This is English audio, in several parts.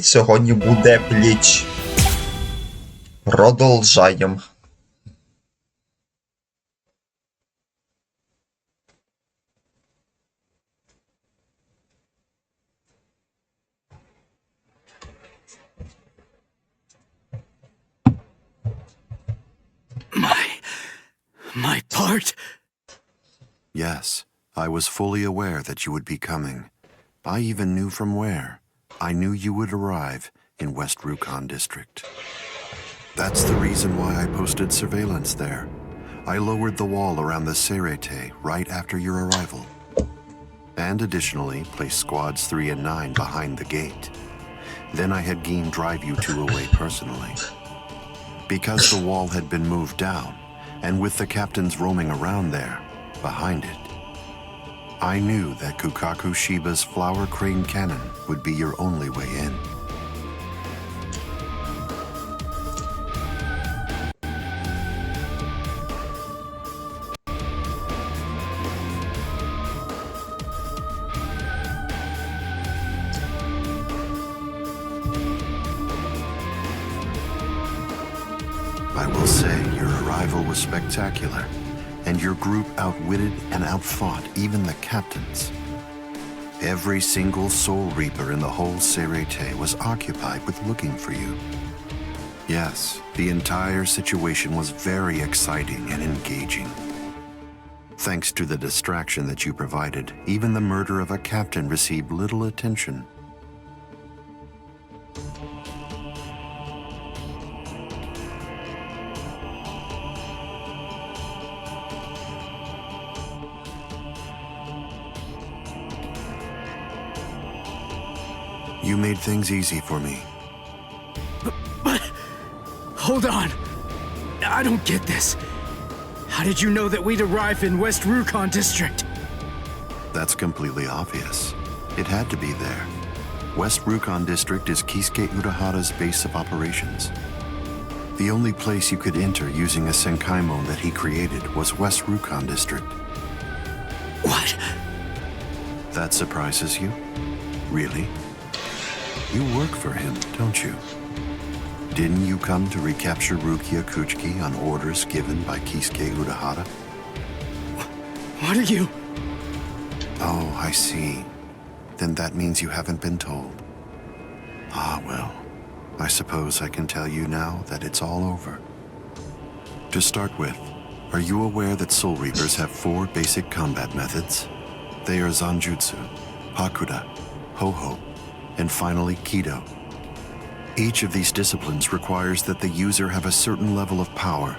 Сьогодні буде бліч. Продовжаємо. My part? Yes, I was fully aware that you would be coming. I even knew from where. I knew you would arrive in West Rukon District. That's the reason why I posted surveillance there. I lowered the wall around the Serete right after your arrival. And additionally, placed squads 3 and 9 behind the gate. Then I had Geen drive you two away personally. Because the wall had been moved down, and with the captains roaming around there, behind it, I knew that Kukaku Shiba's flower crane cannon would be your only way in. I will say your arrival was spectacular, and your group outwitted and outfought even the captains. Every single Soul Reaper in the whole Serete was occupied with looking for you. Yes, the entire situation was very exciting and engaging. Thanks to the distraction that you provided, even the murder of a captain received little attention. You made things easy for me. But hold on. I don't get this. How did you know that we'd arrive in West Rukon District? That's completely obvious. It had to be there. West Rukon District is Kisuke Urahara's base of operations. The only place you could enter using a Senkaimon that he created was West Rukon District. What? That surprises you? Really? You work for him, don't you? Didn't you come to recapture Rukia Kuchiki on orders given by Kisuke Urahara? What are you? Oh, I see. Then that means you haven't been told. Ah, well, I suppose I can tell you now that it's all over. To start with, are you aware that Soul Reapers have 4 basic combat methods? They are Zanjutsu, Hakuda, Ho-Ho, and finally Kido. Each of these disciplines requires that the user have a certain level of power,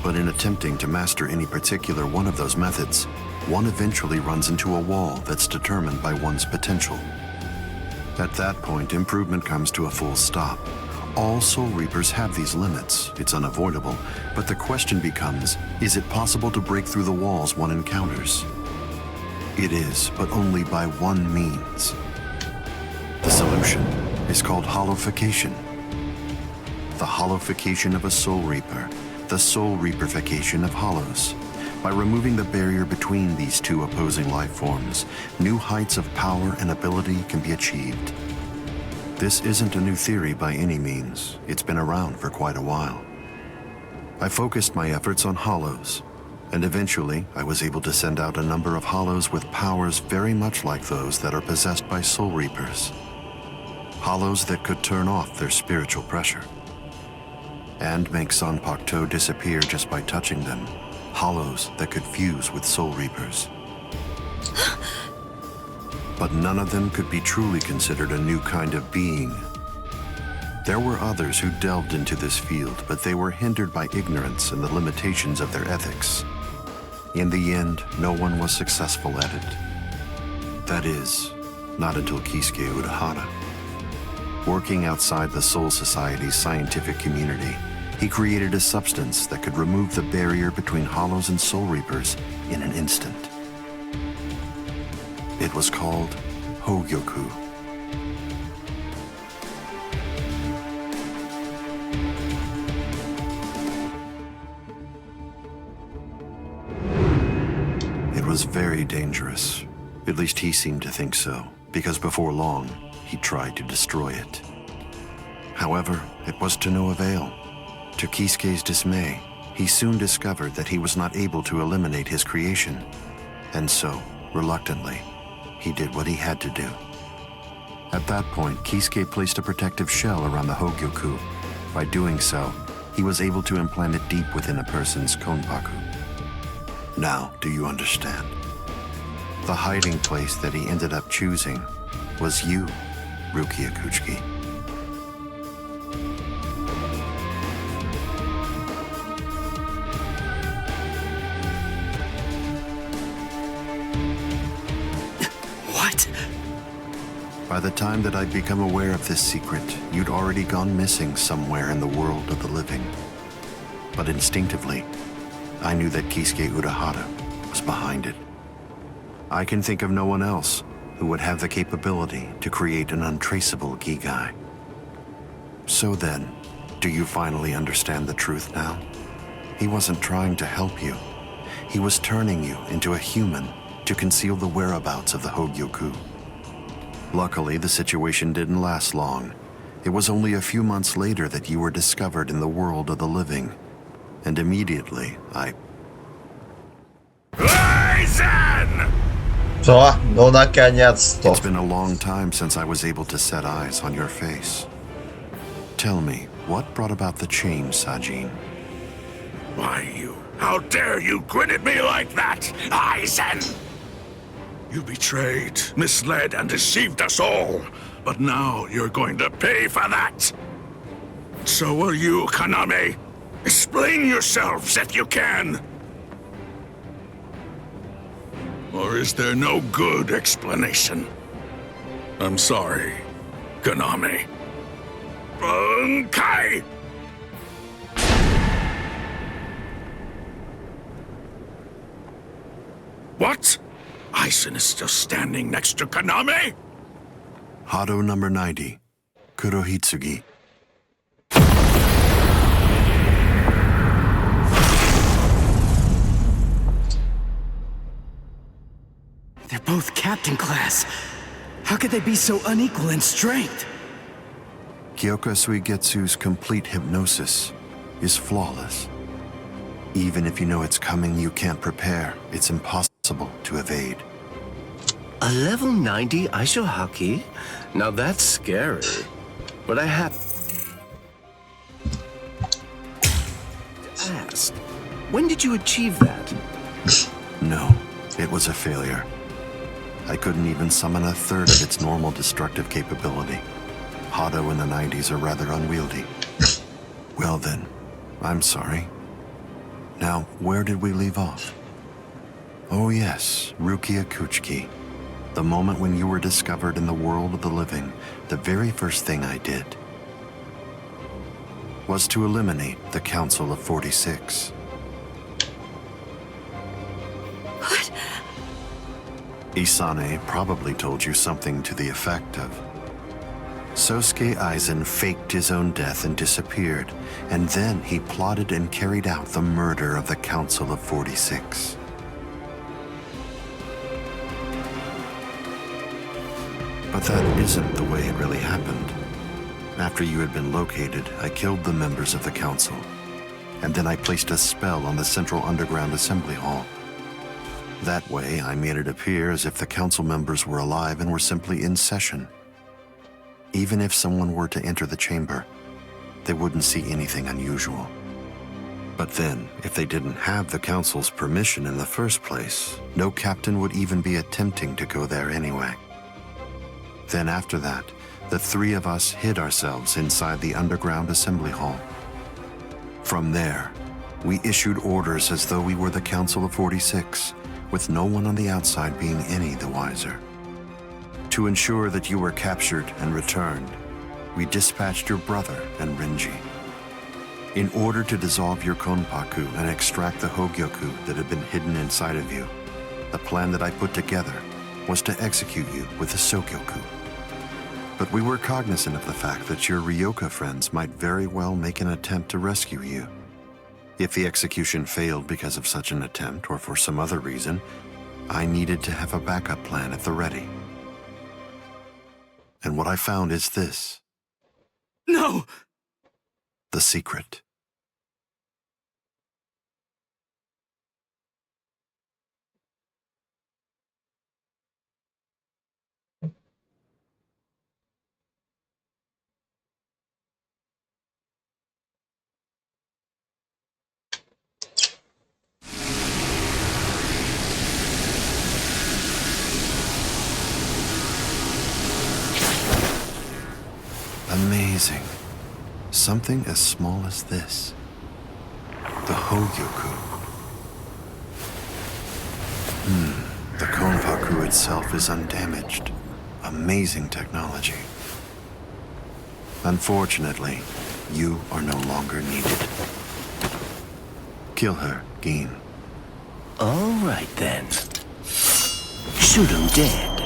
but in attempting to master any particular one of those methods, one eventually runs into a wall that's determined by one's potential. At that point, improvement comes to a full stop. All Soul Reapers have these limits. It's unavoidable, but the question becomes, is it possible to break through the walls one encounters? It is, but only by one means. The solution is called hollowification. The hollowification of a Soul Reaper, the Soul Reaperification of hollows. By removing the barrier between these two opposing life forms, new heights of power and ability can be achieved. This isn't a new theory by any means. It's been around for quite a while. I focused my efforts on hollows, and eventually I was able to send out a number of hollows with powers very much like those that are possessed by Soul Reapers. Hollows that could turn off their spiritual pressure and make Zanpakuto disappear just by touching them. Hollows that could fuse with Soul Reapers. But none of them could be truly considered a new kind of being. There were others who delved into this field, but they were hindered by ignorance and the limitations of their ethics. In the end, no one was successful at it. That is, not until Kisuke Urahara. Working outside the Soul Society's scientific community, he created a substance that could remove the barrier between hollows and Soul Reapers in an instant. It was called Hogyoku. It was very dangerous. At least he seemed to think so, because before long, he tried to destroy it. However, it was to no avail. To Kisuke's dismay, he soon discovered that he was not able to eliminate his creation, and so, reluctantly, he did what he had to do. At that point, Kisuke placed a protective shell around the Hogyoku. By doing so, he was able to implant it deep within a person's konpaku. Now, do you understand? The hiding place that he ended up choosing was you, Rukia Kuchiki. What? By the time that I'd become aware of this secret, you'd already gone missing somewhere in the world of the living. But instinctively, I knew that Kisuke Urahara was behind it. I can think of no one else who would have the capability to create an untraceable Gigai. So then, do you finally understand the truth now? He wasn't trying to help you. He was turning you into a human to conceal the whereabouts of the Hogyoku. Luckily, the situation didn't last long. It was only a few months later that you were discovered in the world of the living. And immediately, Poison! Что? Ну, наконец-то. It's been a long time since I was able to set eyes on your face. Tell me, what brought about the change, Sajin? Why, you... How dare you grin at me like that, Aizen? You betrayed, misled, and deceived us all. But now you're going to pay for that. So will you, Kaname. Explain yourselves if you can. Or is there no good explanation? I'm sorry, Kaname. Bunkai! What? Aizen is still standing next to Kaname? Hado number 90, Kurohitsugi. They're both captain class. How could they be so unequal in strength? Kyoka Suigetsu's complete hypnosis is flawless. Even if you know it's coming, you can't prepare. It's impossible to evade. A level 90 Aisho Haki? Now that's scary. But I have to ask, when did you achieve that? No, it was a failure. I couldn't even summon a third of its normal destructive capability. Hado in the 90s are rather unwieldy. Well then, I'm sorry. Now, where did we leave off? Oh yes, Rukia Kuchiki. The moment when you were discovered in the world of the living, the very first thing I did was to eliminate the Council of 46. What? Isane probably told you something to the effect of, Sosuke Aizen faked his own death and disappeared, and then he plotted and carried out the murder of the Council of 46. But that isn't the way it really happened. After you had been located, I killed the members of the Council, and then I placed a spell on the Central Underground Assembly Hall. That way, I made it appear as if the Council members were alive and were simply in session. Even if someone were to enter the chamber, they wouldn't see anything unusual. But then, if they didn't have the Council's permission in the first place, no captain would even be attempting to go there anyway. Then after that, the three of us hid ourselves inside the underground assembly hall. From there, we issued orders as though we were the Council of 46, with no one on the outside being any the wiser. To ensure that you were captured and returned, we dispatched your brother and Renji. In order to dissolve your konpaku and extract the Hogyoku that had been hidden inside of you, the plan that I put together was to execute you with the Sokyoku. But we were cognizant of the fact that your Ryoka friends might very well make an attempt to rescue you. If the execution failed because of such an attempt or for some other reason, I needed to have a backup plan at the ready. And what I found is this. No! No! The secret. Amazing. Something as small as this. The Hogyoku. The Konpaku itself is undamaged. Amazing technology. Unfortunately, you are no longer needed. Kill her, Gin. All right, then. Shoot him dead,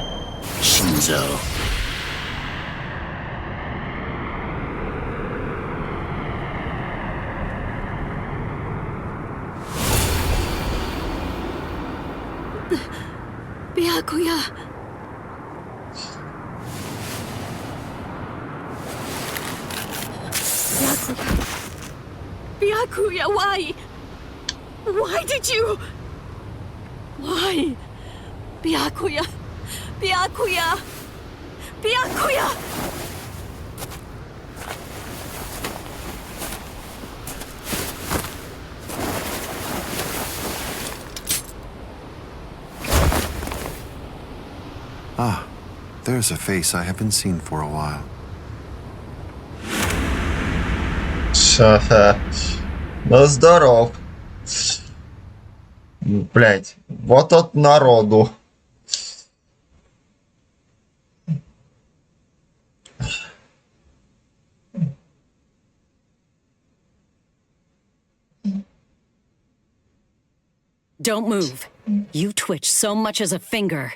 Shinzo. Byakuya. Byakuya, why? Why did you? Why? Byakuya. Byakuya. Byakuya. Ah, there's a face I haven't seen for a while. Ну, здоров. Блять, вот от народу. Don't move. You twitch so much as a finger.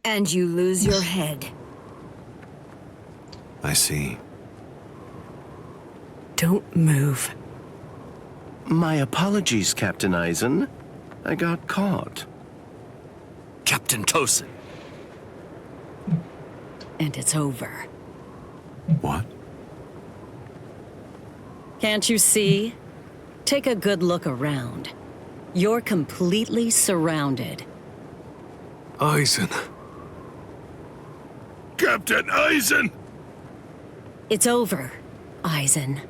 And you lose your head. I see. Don't move. My apologies, Captain Eisen. I got caught. Captain Tosin. And it's over. What? Can't you see? Take a good look around. You're completely surrounded. Eisen. Captain Eisen! It's over, Eisen.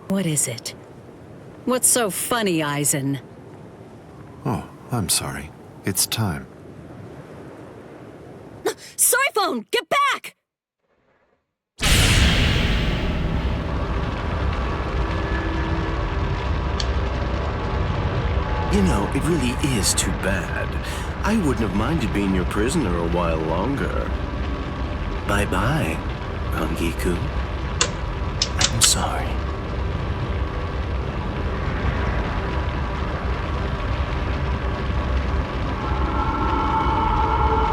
What is it? What's so funny, Eisen? Oh, I'm sorry. It's time. Soiphone, get back! You know, it really is too bad. I wouldn't have minded being your prisoner a while longer. Bye-bye, Rangiku. I'm sorry.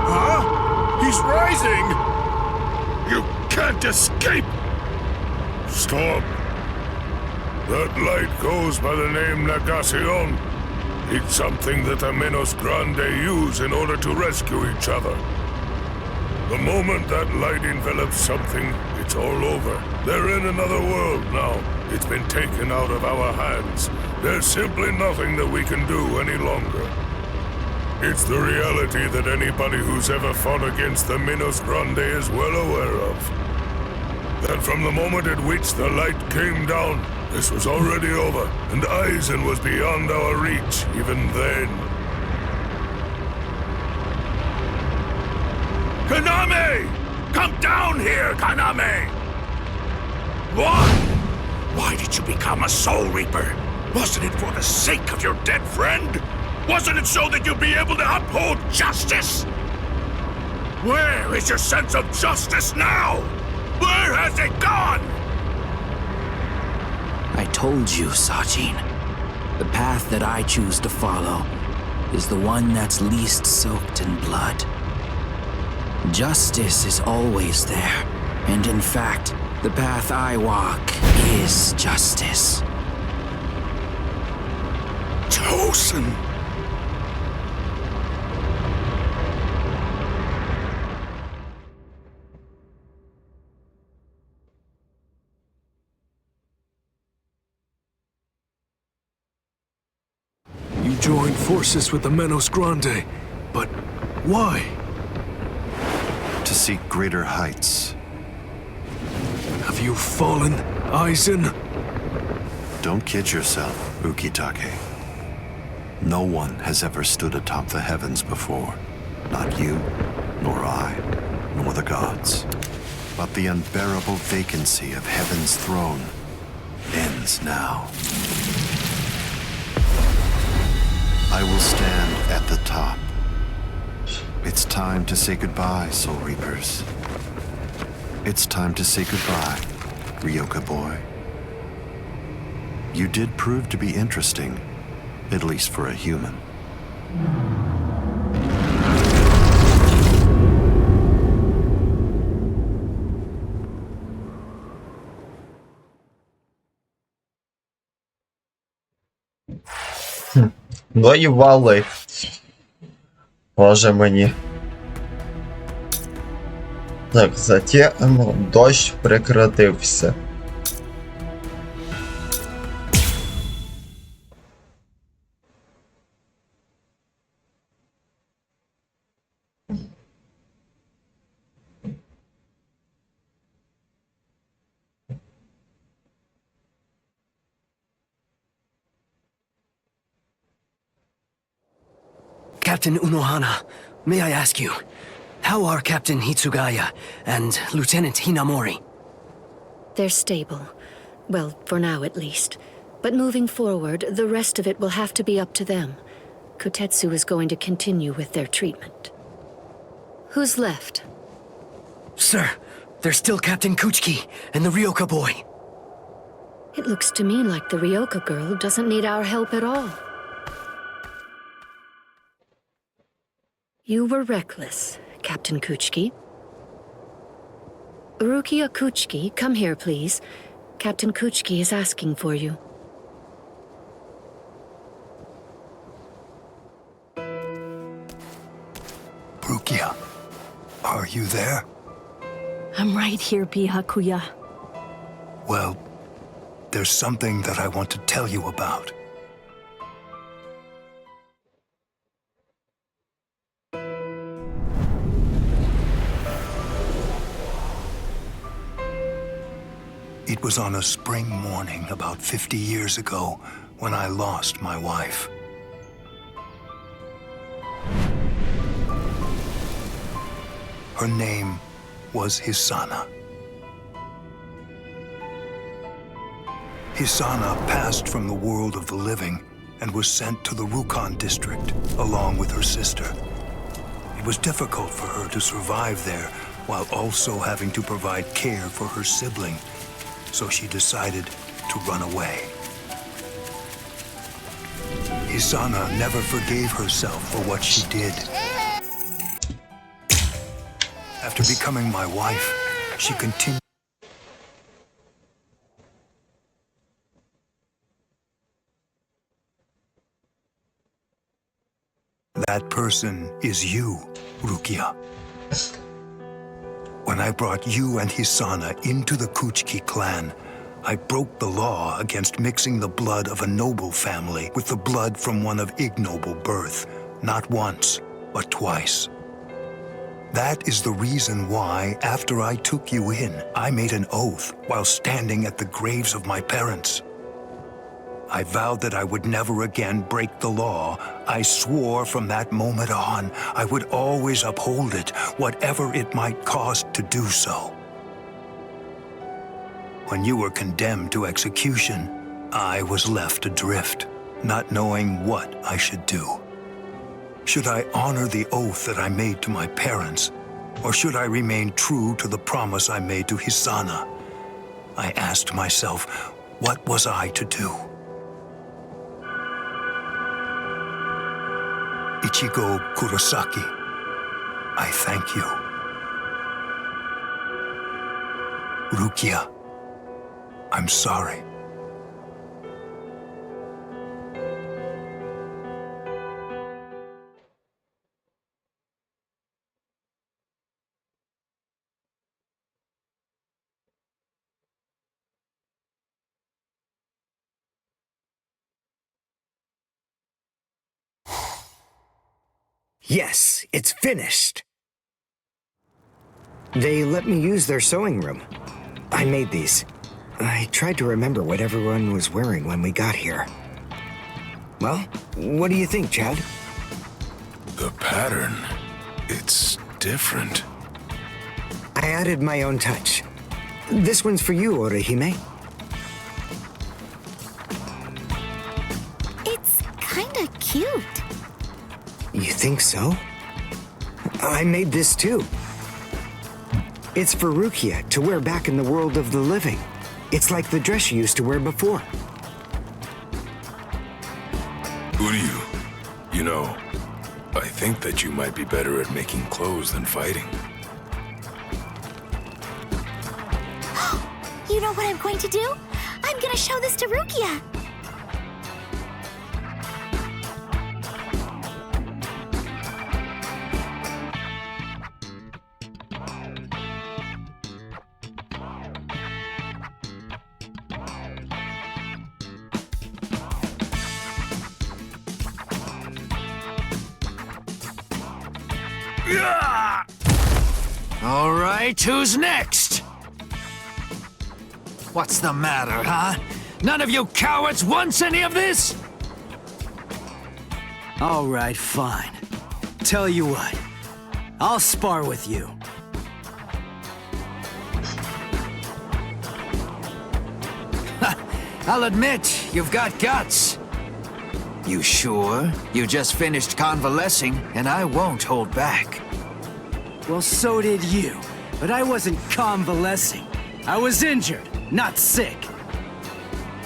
Huh? He's rising! You can't escape! Stop! That light goes by the name Negacion. It's something that the Menos Grande use in order to rescue each other. The moment that light envelops something, it's all over. They're in another world now. It's been taken out of our hands. There's simply nothing that we can do any longer. It's the reality that anybody who's ever fought against the Menos Grande is well aware of. That from the moment at which the light came down, this was already over, and Eisen was beyond our reach even then. Kaname! Come down here, Kaname! What? Why did you become a Soul Reaper? Wasn't it for the sake of your dead friend? Wasn't it so that you'd be able to uphold justice? Where is your sense of justice now? Where has it gone? I told you, Sajin. The path that I choose to follow is the one that's least soaked in blood. Justice is always there, and in fact, the path I walk is justice. Tosin! join forces with the Menos Grande, but why? To seek greater heights. Have you fallen, Aizen? Don't kid yourself, Ukitake. No one has ever stood atop the heavens before. Not you, nor I, nor the gods. But the unbearable vacancy of heaven's throne ends now. I will stand at the top. It's time to say goodbye, Soul Reapers. It's time to say goodbye, Ryoka boy. You did prove to be interesting, at least for a human. Ну і вали. Боже мені. Так, затем дощ прекратився. Captain Unohana, may I ask you, how are Captain Hitsugaya and Lieutenant Hinamori? They're stable. Well, for now at least. But moving forward, the rest of it will have to be up to them. Kotetsu is going to continue with their treatment. Who's left? Sir, there's still Captain Kuchiki and the Ryoka boy. It looks to me like the Ryoka girl doesn't need our help at all. You were reckless, Captain Kuchiki. Rukia Kuchiki, come here, please. Captain Kuchiki is asking for you. Rukia, are you there? I'm right here, Byakuya. Well, there's something that I want to tell you about. It was on a spring morning about 50 years ago when I lost my wife. Her name was Hisana. Hisana passed from the world of the living and was sent to the Rukon district along with her sister. It was difficult for her to survive there while also having to provide care for her sibling, so she decided to run away. Hisana never forgave herself for what she did. After becoming my wife, she continued. That person is you, Rukia. When I brought you and Hisana into the Kuchiki clan, I broke the law against mixing the blood of a noble family with the blood from one of ignoble birth, not once, but twice. That is the reason why, after I took you in, I made an oath while standing at the graves of my parents. I vowed that I would never again break the law. I swore from that moment on, I would always uphold it, whatever it might cost to do so. When you were condemned to execution, I was left adrift, not knowing what I should do. Should I honor the oath that I made to my parents, or should I remain true to the promise I made to Hisana? I asked myself, what was I to do? Ichigo Kurosaki, I thank you. Rukia, I'm sorry. Yes, it's finished. They let me use their sewing room. I made these. I tried to remember what everyone was wearing when we got here. Well, what do you think, Chad? The pattern, it's different. I added my own touch. This one's for you, Orihime. It's kinda cute. You think so? I made this too. It's for Rukia to wear back in the world of the living. It's like the dress she used to wear before. Uryu, you know, I think that you might be better at making clothes than fighting. You know what I'm going to do? I'm gonna show this to Rukia. All right, who's next? What's the matter, huh? None of you cowards wants any of this? All right, fine. Tell you what, I'll spar with you. I'll admit, you've got guts. You sure? You just finished convalescing, and I won't hold back. Well, so did you. But I wasn't convalescing. I was injured, not sick.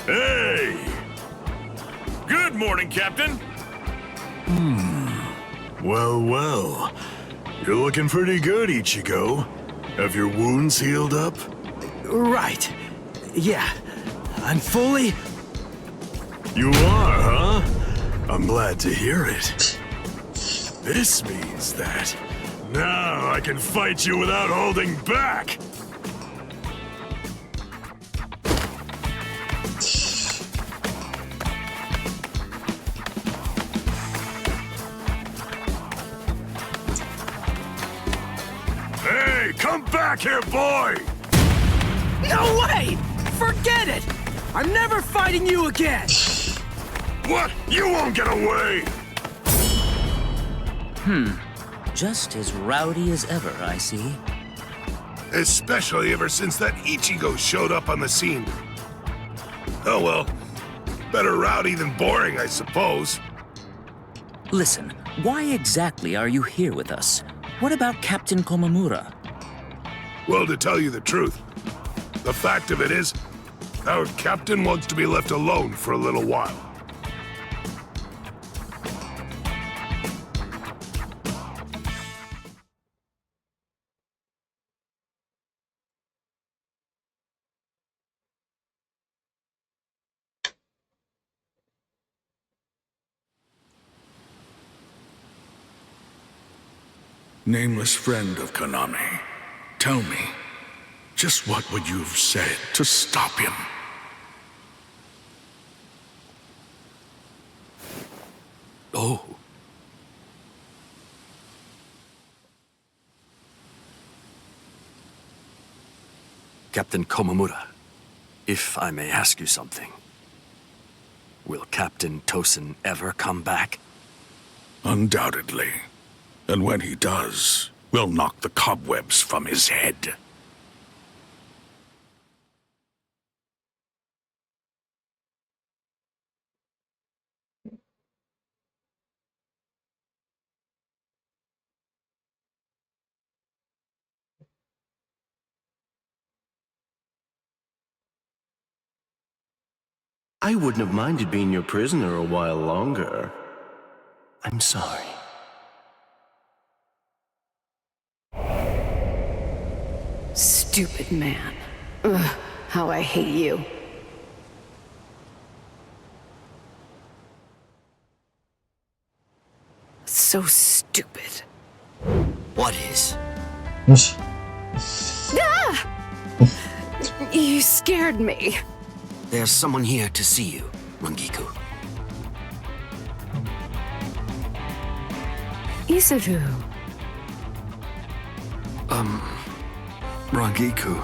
Hey! Good morning, Captain. Well, well. You're looking pretty good, Ichigo. Have your wounds healed up? Right. Yeah. I'm fully... You are, huh? I'm glad to hear it. This means that now I can fight you without holding back. Hey, come back here, boy! No way! Forget it! I'm never fighting you again! What? You won't get away! Just as rowdy as ever, I see. Especially ever since that Ichigo showed up on the scene. Oh well, better rowdy than boring, I suppose. Listen, why exactly are you here with us? What about Captain Komamura? Well, to tell you the truth, the fact of it is, our captain wants to be left alone for a little while. Nameless friend of Konami, tell me, just what would you have said to stop him? Oh. Captain Komamura, if I may ask you something. Will Captain Tosin ever come back? Undoubtedly. And when he does, we'll knock the cobwebs from his head. I wouldn't have minded being your prisoner a while longer. I'm sorry. Stupid man. Ugh, how I hate you. So stupid. What is? Ah! You scared me. There's someone here to see you, Mangiku. Isaru. Rangiku.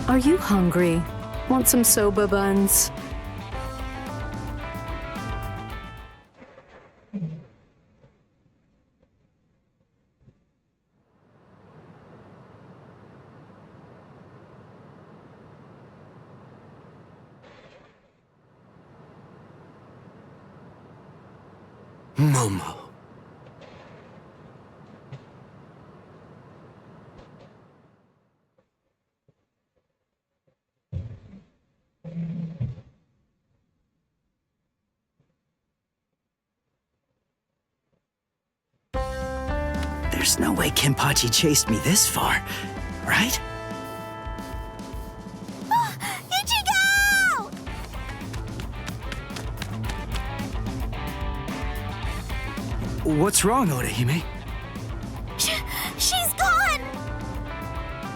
Are you hungry? Want some soba buns? Momo. There's no way Kenpachi chased me this far, right? Ichigo! What's wrong, Orihime? She's gone!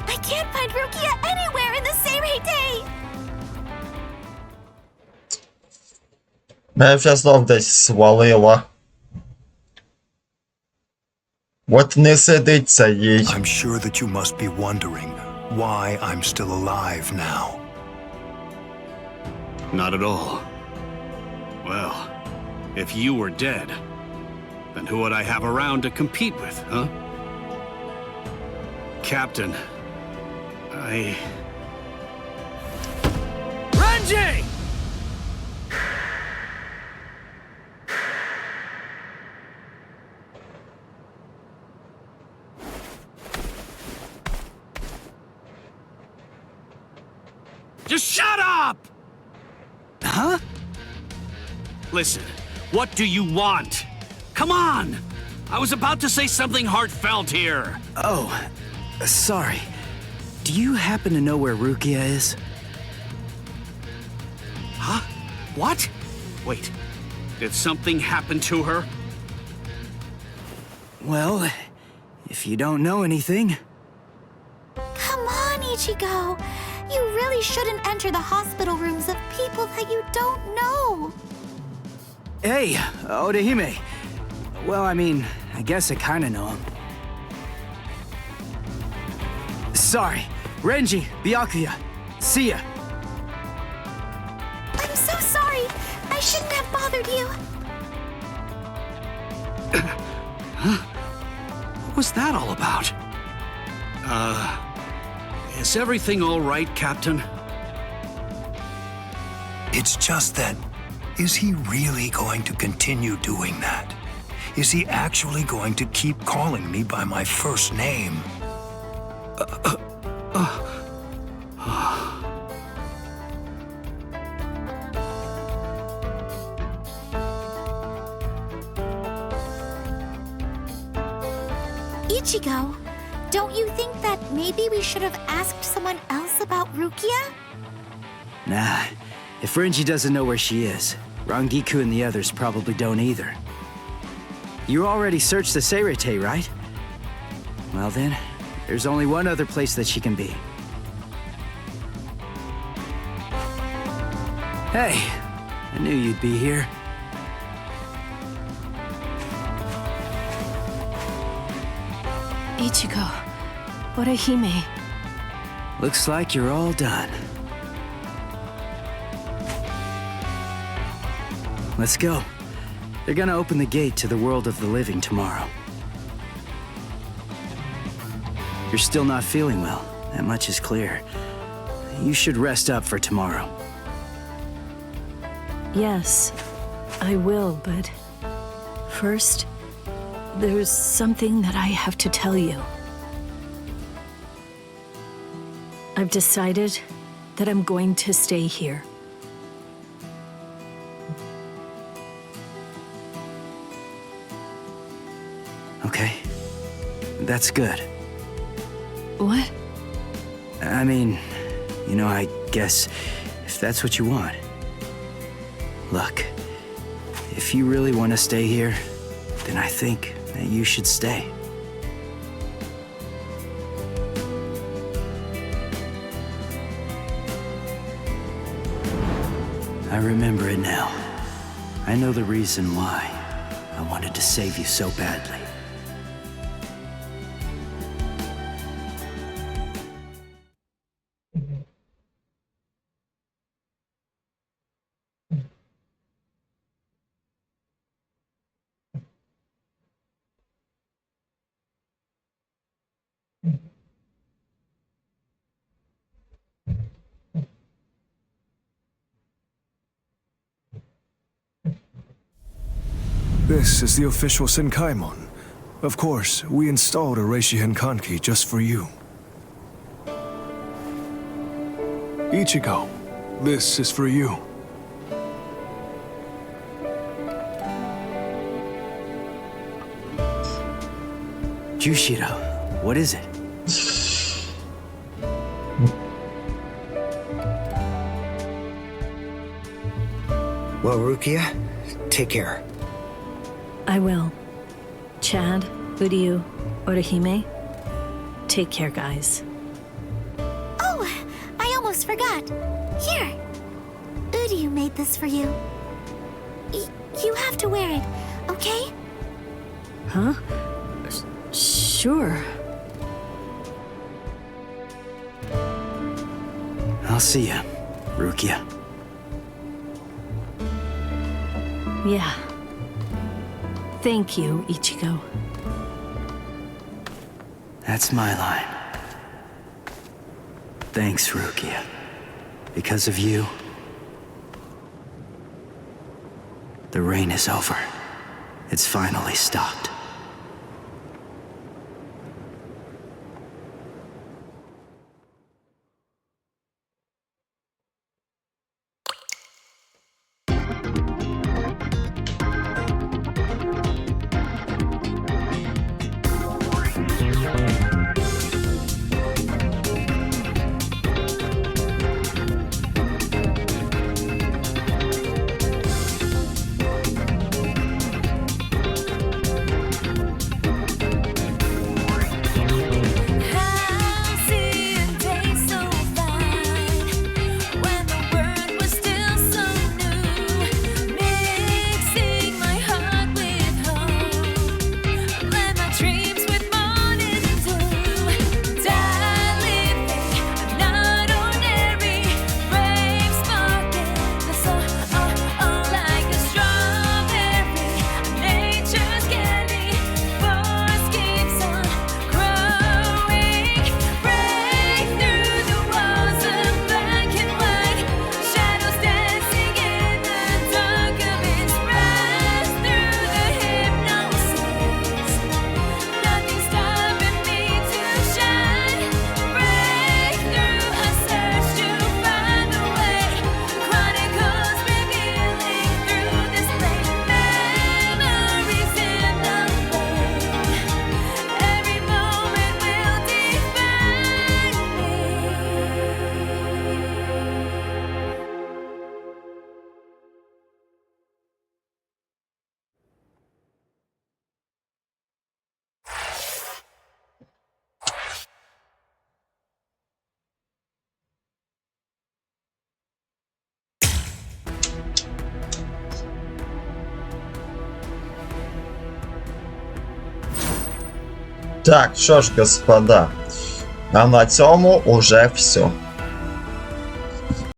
I can't find Rukia anywhere in the Seirei. Мене вже знов десь свалило. От не сидиться їй. I'm sure that you must be wondering why I'm still alive now. Not at all. Well, if you were dead, then who would I have around to compete with, huh? Captain, Renji! Just shut up! Huh? Listen, what do you want? Come on! I was about to say something heartfelt here. Oh, sorry. Do you happen to know where Rukia is? Huh? What? Wait, did something happen to her? Well, if you don't know anything... Come on, Ichigo. You really shouldn't enter the hospital rooms of people that you don't know. Hey, Orihime. Well, I mean, I guess I kinda know him. Sorry. Renji, Byakuya. See ya. I'm so sorry. I shouldn't have bothered you. What was that all about? Is everything all right, Captain? It's just that, is he really going to continue doing that? Is he actually going to keep calling me by my first name? Ichigo, don't you think that maybe we should have asked someone else about Rukia? Nah, if Renji doesn't know where she is, Rangiku and the others probably don't either. You already searched the Seirei, right? Well then, there's only one other place that she can be. Hey, I knew you'd be here. Ichigo, Orihime. Looks like you're all done. Let's go. They're gonna open the gate to the world of the living tomorrow. You're still not feeling well. That much is clear. You should rest up for tomorrow. Yes, I will, but first, there's something that I have to tell you. I've decided that I'm going to stay here. Okay. That's good. What? I mean, you know, I guess if that's what you want. Look, if you really want to stay here, then I think that you should stay. I remember it now. I know the reason why I wanted to save you so badly. This is the official Senkaimon. Of course, we installed a Reishihen Kanki just for you. Ichigo, this is for you. Jushiro, what is it? Well, Rukia, take care. I will. Chad, Uryu, Orihime, take care, guys. Oh, I almost forgot. Here. Uryu made this for you. You have to wear it, okay? Huh? Sure. I'll see ya, Rukia. Yeah. Thank you, Ichigo. That's my line. Thanks, Rukia. Because of you, the rain is over. It's finally stopped. Так, що ж, господа, а на цьому уже все.